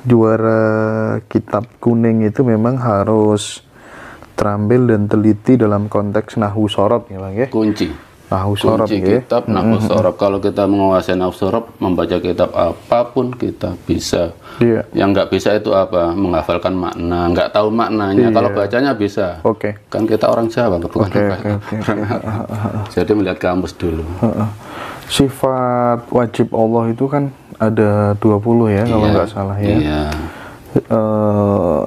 Juara kitab kuning itu memang harus terampil dan teliti dalam konteks nahwu sorab ya Bang ya. Kunci Nahwu sorab ya. kitab nahwu sorab. Kalau kita menguasai nahwu sorab, membaca kitab apapun kita bisa. Iya. Yang nggak bisa itu apa? Menghafalkan makna, nggak tahu maknanya. Iya. Kalau bacanya bisa. Oke. Kan kita orang Jawa, bukan Oke. Jadi melihat kamus dulu. Sifat wajib Allah itu kan ada 20 ya kalau nggak salah ya. Iya.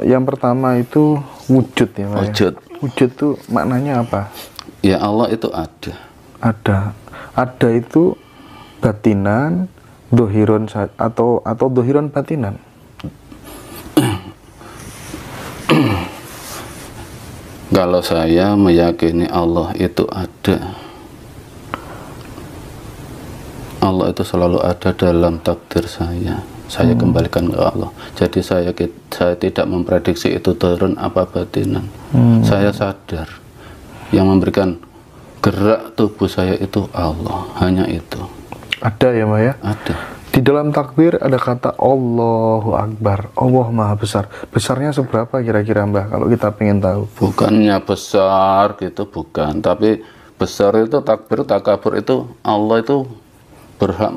Yang pertama itu wujud ya Pak. Wujud. Ya? Wujud itu maknanya apa? Ya Allah itu ada. Ada itu batinan, dohiron atau dohiron batinan. Kalau saya meyakini Allah itu ada, Allah itu selalu ada dalam takdir saya. Saya kembalikan ke Allah. Jadi saya tidak memprediksi itu turun apa batinan. Saya sadar yang memberikan gerak tubuh saya itu Allah, hanya itu. Ada ya Mbak ya? Ada. Di dalam takbir ada kata Allahu Akbar, Allah Maha Besar. Besarnya seberapa kira-kira Mbak kalau kita pengen tahu? Bukannya besar gitu, bukan. Tapi besar itu takbir, takabur itu Allah itu berhak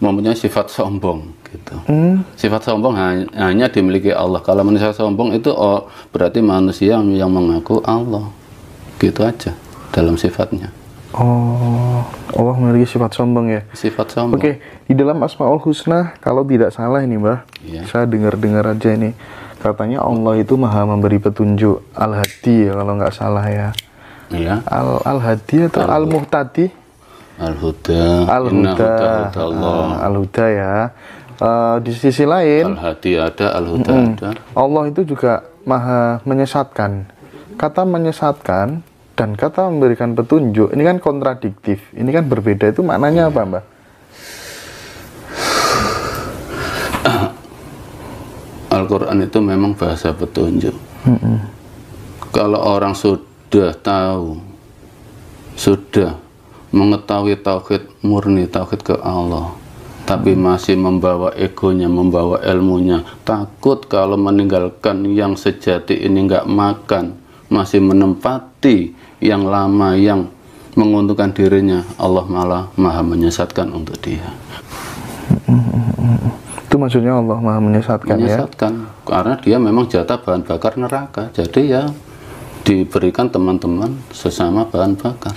mempunyai sifat sombong gitu. Sifat sombong hanya dimiliki Allah. Kalau manusia sombong itu berarti manusia yang mengaku Allah. Gitu aja dalam sifatnya. Oh, Allah memiliki sifat sombong ya. Sifat sombong. Oke, di dalam Asmaul Husna kalau tidak salah ini Mbah, saya dengar-dengar aja ini katanya Allah itu maha memberi petunjuk, Al-Hadi ya kalau nggak salah ya. Iya. Al-Hadi atau Al-Muhtadi? Al-Huda. Al-Huda. Al-Huda ya. Di sisi lain, Al-Hadi ada, Al-Huda ada. Allah itu juga maha menyesatkan. Kata menyesatkan dan kata memberikan petunjuk ini kan kontradiktif, ini kan berbeda, itu maknanya apa Mbak? Al-Quran itu memang bahasa petunjuk. Kalau orang sudah tahu, sudah mengetahui tauhid murni, tauhid ke Allah, tapi masih membawa egonya, membawa ilmunya, takut kalau meninggalkan yang sejati ini nggak makan, masih menempati yang lama yang menguntungkan dirinya, Allah malah maha menyesatkan untuk dia. Itu maksudnya Allah maha menyesatkan ya? Karena dia memang jatah bahan bakar neraka. Jadi ya diberikan teman-teman sesama bahan bakar.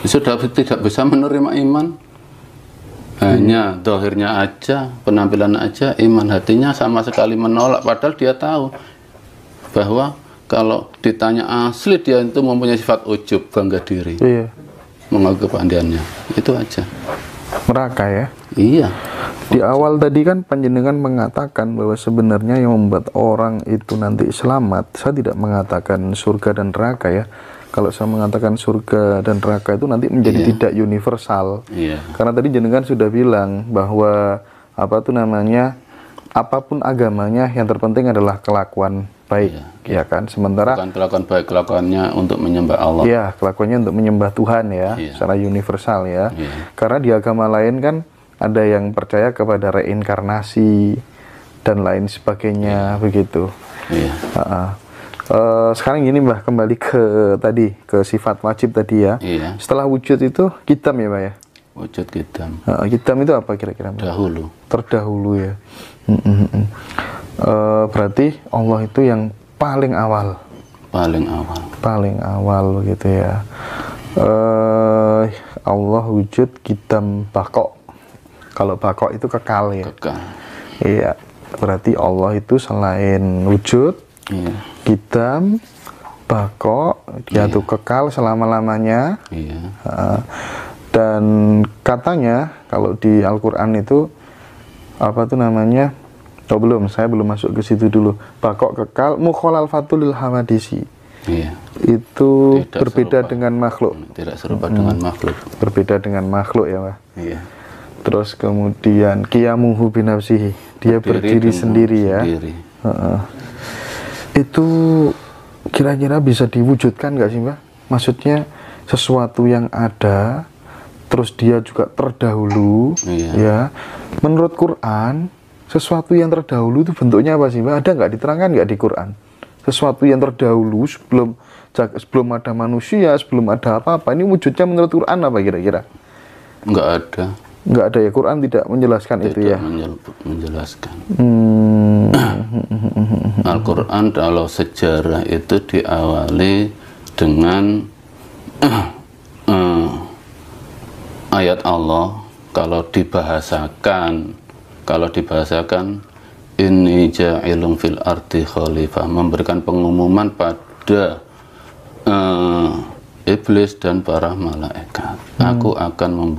Sudah tidak bisa menerima iman, hanya dohirnya aja, penampilan aja, iman hatinya sama sekali menolak. Padahal dia tahu bahwa kalau ditanya asli dia itu mempunyai sifat ujub, bangga diri, mengaku kepandiannya, itu aja. Neraka ya? Iya. Di awal tadi kan panjenengan mengatakan bahwa sebenarnya yang membuat orang itu nanti selamat, saya tidak mengatakan surga dan neraka ya. Kalau saya mengatakan surga dan neraka itu nanti menjadi tidak universal. Karena tadi jenengan sudah bilang bahwa apapun agamanya yang terpenting adalah kelakuan baik, ya kan. Sementara bukan kelakuan baik, kelakuannya untuk menyembah Allah. Ya, kelakuannya untuk menyembah Tuhan ya, secara universal ya. Karena di agama lain kan ada yang percaya kepada reinkarnasi dan lain sebagainya begitu. Sekarang gini Mbah, kembali ke sifat wajib tadi ya. Setelah wujud itu kitam ya Mbah ya? Wujud kitam. Kitam itu apa kira-kira Mbah? Dahulu. Terdahulu ya. Berarti Allah itu yang paling awal. Paling awal begitu ya. Allah wujud kitam bakok. Kalau bakok itu kekal ya. Kekal. Iya. Berarti Allah itu selain wujud, kitam, bakok, dia tuh kekal selama-lamanya. Dan katanya kalau di Al-Quran itu saya belum masuk ke situ dulu. Bakok kekal, mukholal fatulil hamadisi. Itu tidak berbeda serupa dengan makhluk. Tidak serupa dengan makhluk. Berbeda dengan makhluk ya Pak. Iya. Terus kemudian qiyamuhu binafsihi, dia berdiri sendiri ya. Itu kira-kira bisa diwujudkan nggak sih Mbak? Maksudnya sesuatu yang ada terus dia juga terdahulu, ya. Menurut Quran, sesuatu yang terdahulu itu bentuknya apa sih, Mbak? Ada nggak, diterangkan nggak di Quran? Sesuatu yang terdahulu sebelum ada manusia, sebelum ada apa-apa, ini wujudnya menurut Quran apa kira-kira? Nggak ada. Nggak ada ya, Quran tidak menjelaskan itu ya? Menjelaskan. Al-Quran kalau sejarah itu diawali dengan ayat Allah. Kalau dibahasakan ini ja'ilun fil ardi khalifah, memberikan pengumuman pada iblis dan para malaikat, aku akan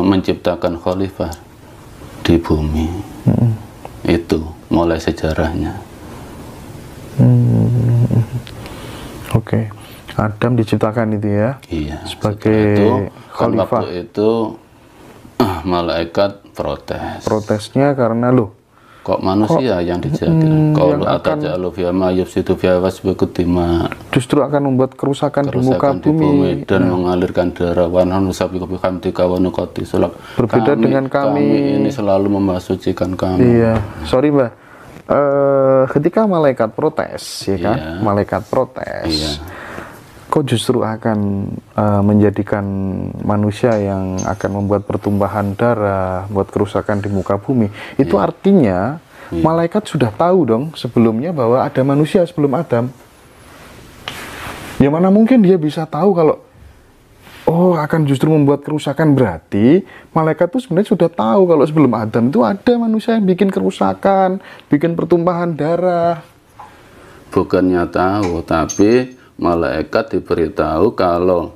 menciptakan khalifah di bumi. Itu mulai sejarahnya. Oke. Adam diciptakan itu ya? Iya. Sebagai khalifah. Waktu itu malaikat protes. Protesnya karena kok manusia yang dijadikan? Kalau ataj'alu fiha ma yufsidu fiha wasfiku dima, justru akan membuat kerusakan di muka bumi dan mengalirkan darah. Wa nahnu nusabbihu bihamdika wa nuqaddisu lak. Berbeda dengan kami ini selalu memasucikan kamu. Iya, sorry Mbak. Ketika malaikat protes, ya kan? Iya. Malaikat protes. Iya. Kok justru akan menjadikan manusia yang akan membuat pertumpahan darah, buat kerusakan di muka bumi. Itu artinya malaikat sudah tahu dong sebelumnya bahwa ada manusia sebelum Adam. Ya mana mungkin dia bisa tahu kalau akan justru membuat kerusakan. Berarti malaikat itu sebenarnya sudah tahu kalau sebelum Adam itu ada manusia yang bikin kerusakan, bikin pertumpahan darah. Bukannya tahu, tapi malaikat diberitahu kalau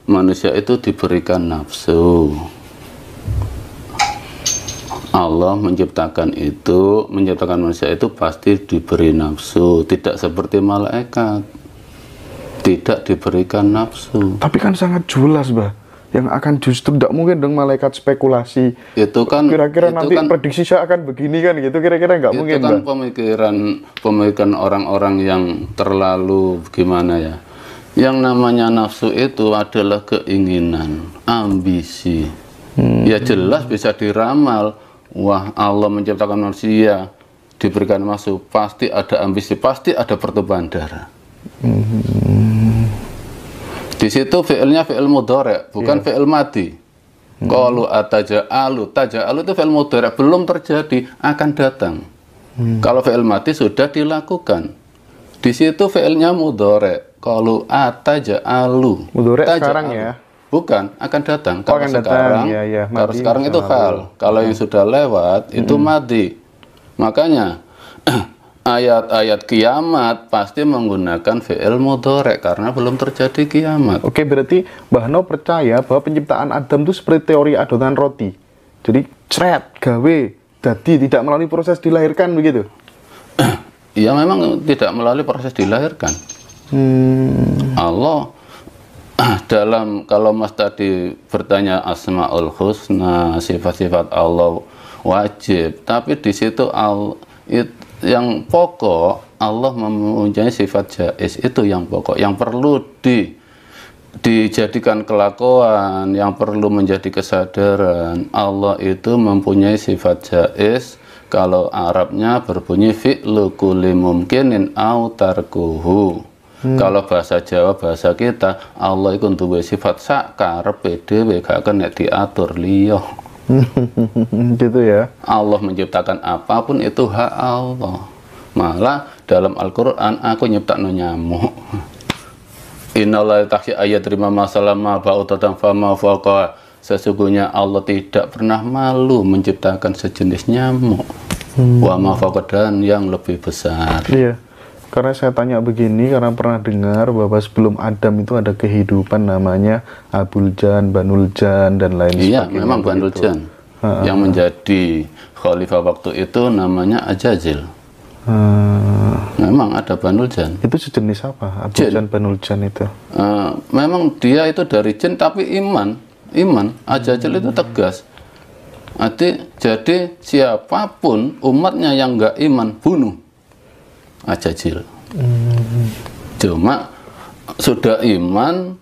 manusia itu diberikan nafsu. Allah menciptakan manusia itu pasti diberi nafsu, tidak seperti malaikat, tidak diberikan nafsu. Tapi kan sangat jelas, Mbak, yang akan justru tidak mungkin dong malaikat spekulasi. Itu kan kira-kira nanti prediksi saya akan begini kan gitu, kira-kira nggak mungkin. Itu kan pemikiran orang-orang yang terlalu gimana ya. Yang namanya nafsu itu adalah keinginan, ambisi. Ya jelas bisa diramal. Wah, Allah menciptakan manusia, diberikan nafsu, pasti ada ambisi, pasti ada pertumpahan darah. Di situ fi'ilnya fi'il mudhari', bukan fi'il madi. Qalu ataja'alu, taja'alu itu fi'il mudhari', belum terjadi, akan datang. Kalau fi'il madi sudah dilakukan. Di situ fi'ilnya mudhari'. Qalu ataja'alu. Mudhari' sekarang ya? Bukan, akan datang. Kalau akan sekarang, datang. Kalau sekarang itu hal. Kalau yang sudah lewat itu madi. Makanya ayat-ayat kiamat pasti menggunakan fi'il mudhari' karena belum terjadi kiamat. Oke, berarti Mbah No percaya bahwa penciptaan Adam itu seperti teori adonan roti. Jadi cret, gawe, jadi tidak melalui proses dilahirkan begitu? Ya memang tidak melalui proses dilahirkan. Allah kalau Mas tadi bertanya Asmaul Husna, sifat-sifat Allah wajib, tapi di situ yang pokok Allah mempunyai sifat jaiz, itu yang pokok, yang perlu dijadikan kelakuan, yang perlu menjadi kesadaran. Allah itu mempunyai sifat jaiz. Kalau Arabnya berbunyi fi'lu kulli mumkinin au tarkuhu. Kalau bahasa Jawa, bahasa kita, Allah itu duwe sifat sakarepe dhewe, gak kena diatur liya. Gitu ya. Allah menciptakan apapun itu hak Allah. Malah dalam Al-Qur'an aku nyiptakno nyamuk. Innallaha takhsha ayat terima masalah ma ba'utatan fama fawqa. Sesungguhnya Allah tidak pernah malu menciptakan sejenis nyamuk. Wa ma fawqa, dan yang lebih besar. Iya. Karena saya tanya begini, karena pernah dengar bahwa sebelum Adam itu ada kehidupan namanya Abul Jan, Banul Jan, dan lain sebagainya. Iya, memang Banul Jan. Yang menjadi khalifah waktu itu namanya Ajazil. Memang ada Banul Jan. Itu sejenis apa? Abul Jan, Banul Jan itu? Memang dia itu dari jin, tapi iman. Ajazil itu tegas. Jadi siapapun umatnya yang nggak iman, bunuh. Ajazil. Cuma sudah iman,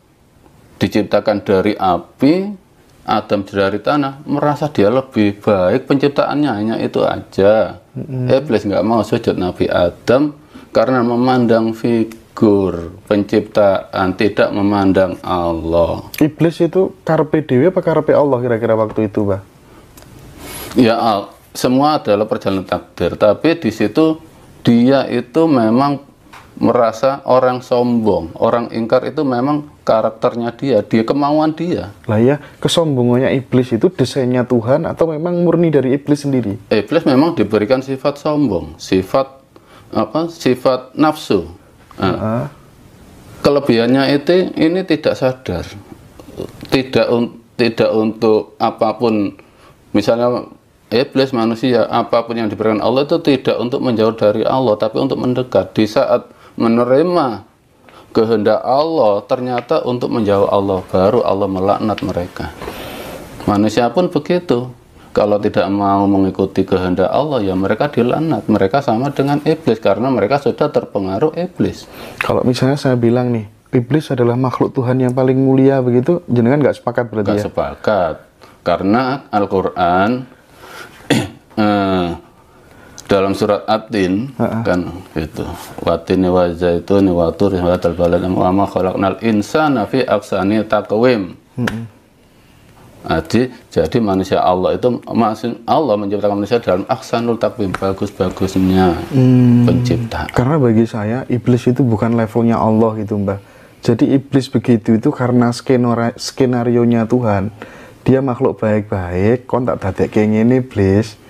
diciptakan dari api, Adam dari tanah, merasa dia lebih baik, penciptaannya hanya itu aja. Iblis nggak mau sujud Nabi Adam karena memandang figur penciptaan, tidak memandang Allah. Iblis itu karepe dewe apa karepe Allah kira-kira waktu itu, Mbah? Ya, semua adalah perjalanan takdir, tapi di situ dia itu memang merasa orang sombong, orang ingkar itu memang karakternya dia kemauan dia. Lah ya, kesombongannya iblis itu desainnya Tuhan atau memang murni dari iblis sendiri? Iblis memang diberikan sifat sombong, sifat nafsu. Nah, kelebihannya itu ini tidak sadar, tidak untuk apapun. Misalnya iblis manusia, apapun yang diberikan Allah itu tidak untuk menjauh dari Allah, tapi untuk mendekat. Di saat menerima kehendak Allah, ternyata untuk menjauh Allah, baru Allah melaknat mereka. Manusia pun begitu. Kalau tidak mau mengikuti kehendak Allah, ya mereka dilaknat. Mereka sama dengan iblis karena mereka sudah terpengaruh iblis. Kalau misalnya saya bilang nih, iblis adalah makhluk Tuhan yang paling mulia begitu, jenengan nggak sepakat berarti? Nggak sepakat, karena Al-Quran dalam surat At-Tin kan itu watini wa zaituni wa tur wa talbalan wa ma khalaqnal insana fi ahsani taqwim. Jadi manusia Allah itu Allah menciptakan manusia dalam ahsanul taqwim, bagus-bagusnya penciptaan. Karena bagi saya iblis itu bukan levelnya Allah gitu, Mbah. Jadi iblis begitu itu karena skenarionya Tuhan. Dia makhluk baik-baik, kon tak dadek kayak ngene iblis.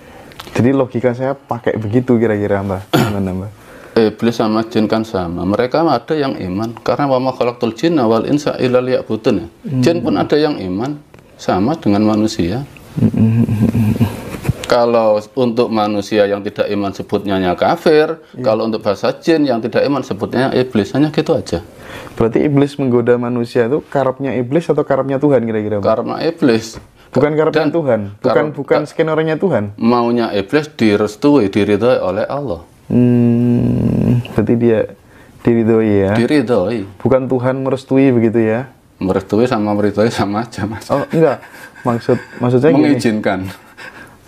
Jadi logika saya pakai begitu kira-kira, Mbah. Gimana, Mbah? Iblis sama jin kan sama. Mereka ada yang iman karena wa ma khalaqtul jinna wal insa illa liya'budun. Jin pun ada yang iman sama dengan manusia. Kalau untuk manusia yang tidak iman sebutnya kafir, kalau untuk bahasa jin yang tidak iman sebutnya iblis. Hanya gitu aja. Berarti iblis menggoda manusia itu karepnya iblis atau karepnya Tuhan kira-kira, Mbah? Karena iblis. Bukan karepnya Tuhan, bukan skenario Tuhan. Maunya iblis direstui, diridhoi oleh Allah. Berarti dia diridhoi ya? Diridhoi. Bukan Tuhan merestui begitu ya? Merestui sama meridhoi sama aja, Mas. Oh enggak, maksud saya gini. Mengizinkan.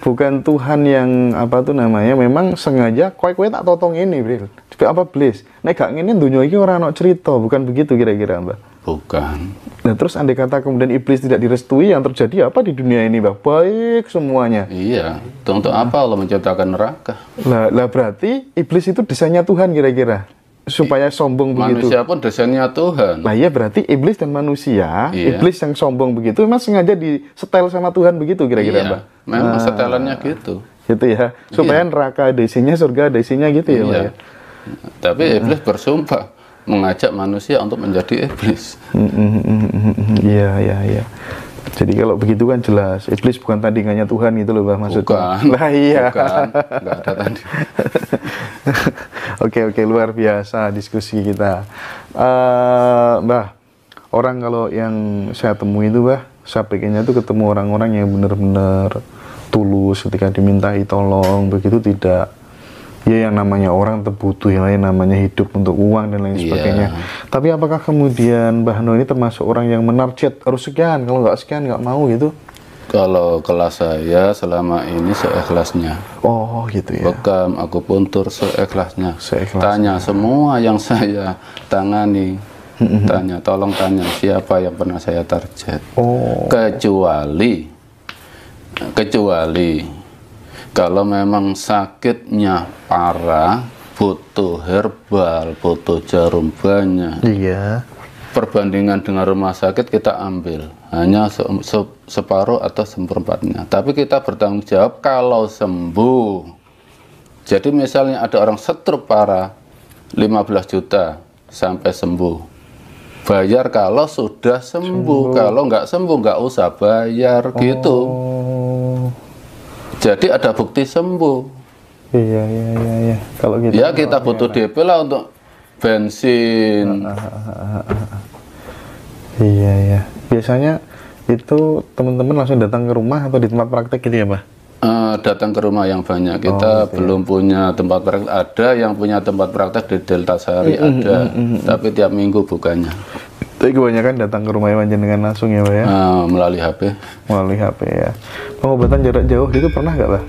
Bukan Tuhan yang apa tuh namanya, memang sengaja kowe tak totong ini, Bril. Apa blis? Nek gak ngene donya iki ora ono cerita, bukan begitu kira-kira, Mbak? Bukan. Nah, terus andai kata kemudian iblis tidak direstui, yang terjadi apa di dunia ini, Mbak? Baik semuanya. Iya, untuk apa Allah menciptakan neraka? Lah berarti iblis itu desainnya Tuhan kira-kira supaya sombong begitu. Manusia pun desainnya Tuhan. Nah iya berarti iblis dan manusia, iblis yang sombong begitu memang sengaja disetel sama Tuhan begitu kira-kira, Mbak? Memang setelannya gitu. Gitu ya, supaya neraka ada isinya, surga ada isinya gitu ya, Mbak ya? Tapi iblis bersumpah mengajak manusia untuk menjadi iblis. Iya. Jadi kalau begitu kan jelas iblis bukan tandingannya Tuhan gitu loh, Mbak, maksudnya. Bukan. Lah iya. Bukan. Nggak ada tanding. Oke, luar biasa diskusi kita. Mbah, orang kalau yang saya temui itu, Mbah, saya pengennya tuh ketemu orang-orang yang benar-benar tulus ketika dimintai tolong, begitu tidak. Ya yang namanya orang terbutuh, yang lain namanya hidup untuk uang dan lain sebagainya. Tapi apakah kemudian Mbah Nur ini termasuk orang yang menarget harus sekian, kalau nggak sekian nggak mau gitu? Kalau kelas saya selama ini seikhlasnya. Oh gitu ya. Bekam, aku puntur seikhlasnya. Tanya semua yang saya tangani. Tolong tanya siapa yang pernah saya target. Kecuali kalau memang sakitnya parah, butuh herbal, butuh jarum banyak. Iya. Perbandingan dengan rumah sakit kita ambil hanya separuh atau seperempatnya. Tapi kita bertanggung jawab kalau sembuh. Jadi misalnya ada orang stroke parah, 15 juta sampai sembuh. Bayar kalau sudah sembuh. Kalau nggak sembuh nggak usah bayar gitu. Jadi ada bukti sembuh. Iya. Kalau gitu. Ya kita butuh DP lah untuk bensin. Iya. Biasanya itu teman-teman langsung datang ke rumah atau di tempat praktek gitu ya, Pak? Datang ke rumah yang banyak. Kita belum punya tempat praktek. Ada yang punya tempat praktek di Delta Sari ada, tapi tiap minggu bukannya. Tapi kebanyakan datang ke rumah panjenengan langsung ya Pak ya? Melalui HP. Melalui HP ya. Pengobatan jarak jauh itu pernah nggak Pak?